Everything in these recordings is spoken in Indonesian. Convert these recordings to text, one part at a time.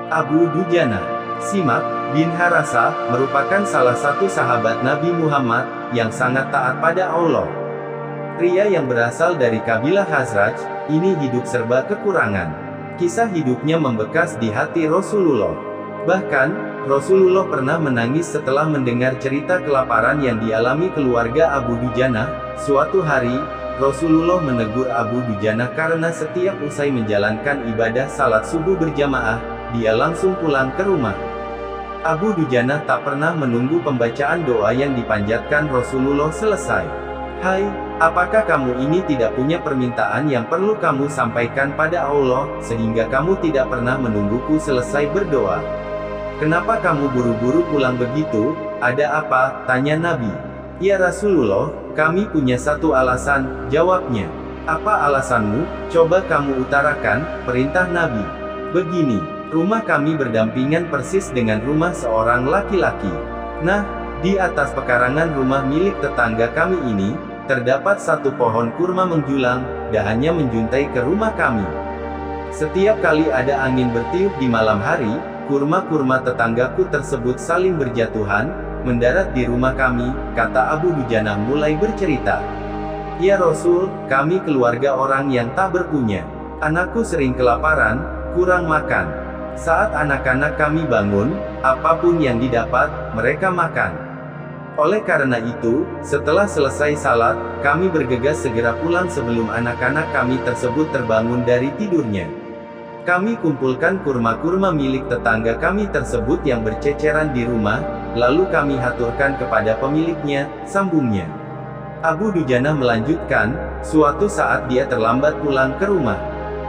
Abu Dujana, Simak bin Harasa, merupakan salah satu sahabat Nabi Muhammad, yang sangat taat pada Allah. Pria yang berasal dari kabilah Khazraj, ini hidup serba kekurangan. Kisah hidupnya membekas di hati Rasulullah. Bahkan, Rasulullah pernah menangis setelah mendengar cerita kelaparan yang dialami keluarga Abu Dujana. Suatu hari, Rasulullah menegur Abu Dujana karena setiap usai menjalankan ibadah salat subuh berjamaah, dia langsung pulang ke rumah. Abu Dujana tak pernah menunggu pembacaan doa yang dipanjatkan Rasulullah selesai. "Hai, apakah kamu ini tidak punya permintaan yang perlu kamu sampaikan pada Allah, sehingga kamu tidak pernah menungguku selesai berdoa? Kenapa kamu buru-buru pulang begitu? Ada apa?" tanya Nabi. "Ya Rasulullah, kami punya satu alasan," jawabnya. "Apa alasanmu? Coba kamu utarakan," perintah Nabi. "Begini, rumah kami berdampingan persis dengan rumah seorang laki-laki. Nah, di atas pekarangan rumah milik tetangga kami ini, terdapat satu pohon kurma menjulang, dahannya menjuntai ke rumah kami. Setiap kali ada angin bertiup di malam hari, kurma-kurma tetanggaku tersebut saling berjatuhan, mendarat di rumah kami," kata Abu Dujana mulai bercerita. "Ya Rasul, kami keluarga orang yang tak berpunya. Anakku sering kelaparan, kurang makan. Saat anak-anak kami bangun, apapun yang didapat, mereka makan. Oleh karena itu, setelah selesai salat, kami bergegas segera pulang sebelum anak-anak kami tersebut terbangun dari tidurnya. Kami kumpulkan kurma-kurma milik tetangga kami tersebut yang berceceran di rumah, lalu kami haturkan kepada pemiliknya," sambungnya. Abu Dujana melanjutkan, "Suatu saat dia terlambat pulang ke rumah.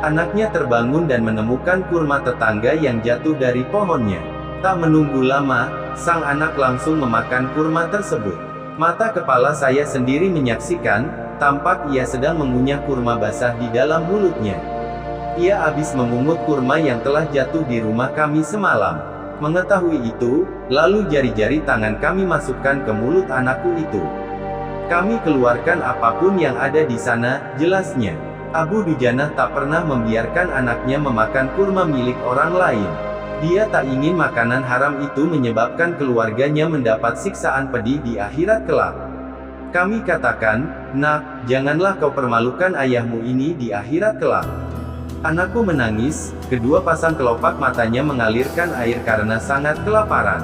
Anaknya terbangun dan menemukan kurma tetangga yang jatuh dari pohonnya. Tak menunggu lama, sang anak langsung memakan kurma tersebut. Mata kepala saya sendiri menyaksikan, tampak ia sedang mengunyah kurma basah di dalam mulutnya. Ia habis memungut kurma yang telah jatuh di rumah kami semalam. Mengetahui itu, lalu jari-jari tangan kami masukkan ke mulut anakku itu. Kami keluarkan apapun yang ada di sana," jelasnya. Abu Dujana tak pernah membiarkan anaknya memakan kurma milik orang lain. Dia tak ingin makanan haram itu menyebabkan keluarganya mendapat siksaan pedih di akhirat kelak. Kami katakan, "Nak, janganlah kau permalukan ayahmu ini di akhirat kelak." Anakku menangis, kedua pasang kelopak matanya mengalirkan air karena sangat kelaparan.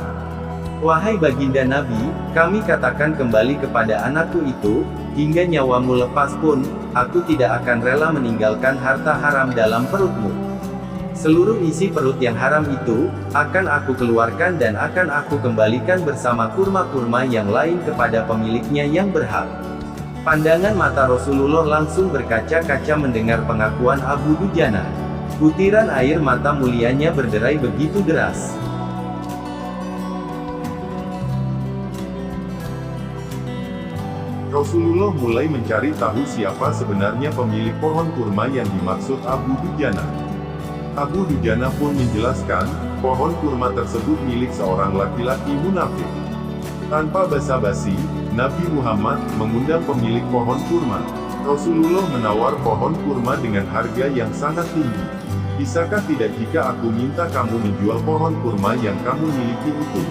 "Wahai baginda Nabi," kami katakan kembali kepada anakku itu, "hingga nyawamu lepas pun, aku tidak akan rela meninggalkan harta haram dalam perutmu. Seluruh isi perut yang haram itu, akan aku keluarkan dan akan aku kembalikan bersama kurma-kurma yang lain kepada pemiliknya yang berhak." Pandangan mata Rasulullah langsung berkaca-kaca mendengar pengakuan Abu Dujana. Butiran air mata mulianya berderai begitu deras. Rasulullah mulai mencari tahu siapa sebenarnya pemilik pohon kurma yang dimaksud Abu Dujana. Abu Dujana pun menjelaskan, pohon kurma tersebut milik seorang laki-laki munafik. Tanpa basa-basi, Nabi Muhammad mengundang pemilik pohon kurma. Rasulullah menawar pohon kurma dengan harga yang sangat tinggi. "Bisakah tidak jika aku minta kamu menjual pohon kurma yang kamu miliki itu?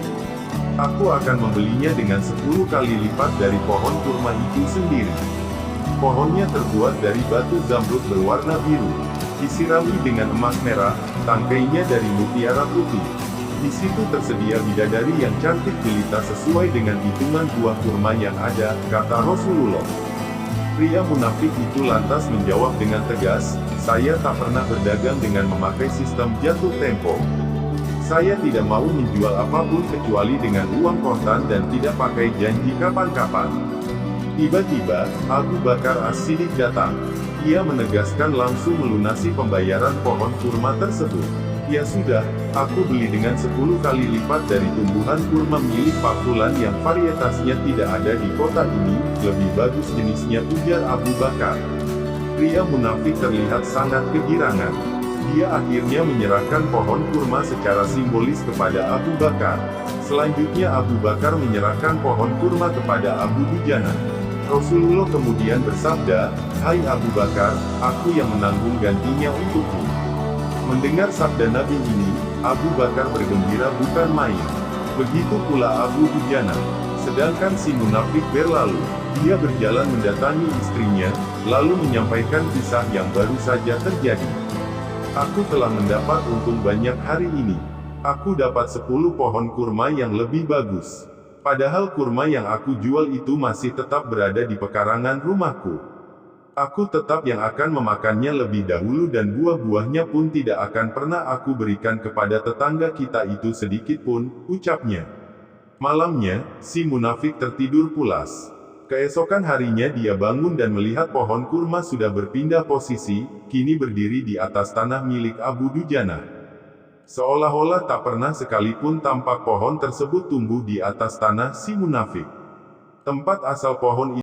Aku akan membelinya dengan 10 kali lipat dari pohon kurma itu sendiri." Pohonnya terbuat dari batu zamrud berwarna biru, disirami dengan emas merah, tangkainya dari mutiara putih. Di situ tersedia bidadari yang cantik jelita sesuai dengan hitungan buah kurma yang ada, kata Rasulullah. Pria munafik itu lantas menjawab dengan tegas, "Saya tak pernah berdagang dengan memakai sistem jatuh tempo. Saya tidak mau menjual apapun kecuali dengan uang kontan dan tidak pakai janji kapan-kapan." Tiba-tiba, Abu Bakar As-Siddiq datang. Ia menegaskan langsung melunasi pembayaran pohon kurma tersebut. "Ya sudah, aku beli dengan 10 kali lipat dari tumbuhan kurma milik Pak Fulan yang varietasnya tidak ada di kota ini, lebih bagus jenisnya," ujar Abu Bakar. Pria munafik terlihat sangat kegirangan. Dia akhirnya menyerahkan pohon kurma secara simbolis kepada Abu Bakar. Selanjutnya Abu Bakar menyerahkan pohon kurma kepada Abu Dujana. Rasulullah kemudian bersabda, "Hai Abu Bakar, aku yang menanggung gantinya untukmu." Mendengar sabda Nabi ini, Abu Bakar bergembira bukan main. Begitu pula Abu Dujana. Sedangkan si munafik berlalu. Dia berjalan mendatangi istrinya, lalu menyampaikan kisah yang baru saja terjadi. Aku telah mendapat untung banyak hari ini. Aku dapat 10 pohon kurma yang lebih bagus. Padahal kurma yang aku jual itu masih tetap berada di pekarangan rumahku. Aku tetap yang akan memakannya lebih dahulu dan buah-buahnya pun tidak akan pernah aku berikan kepada tetangga kita itu sedikit pun, ucapnya. Malamnya, si munafik tertidur pulas. Keesokan harinya dia bangun dan melihat pohon kurma sudah berpindah posisi, kini berdiri di atas tanah milik Abu Dujana. Seolah-olah tak pernah sekalipun tampak pohon tersebut tumbuh di atas tanah si munafik. Tempat asal pohon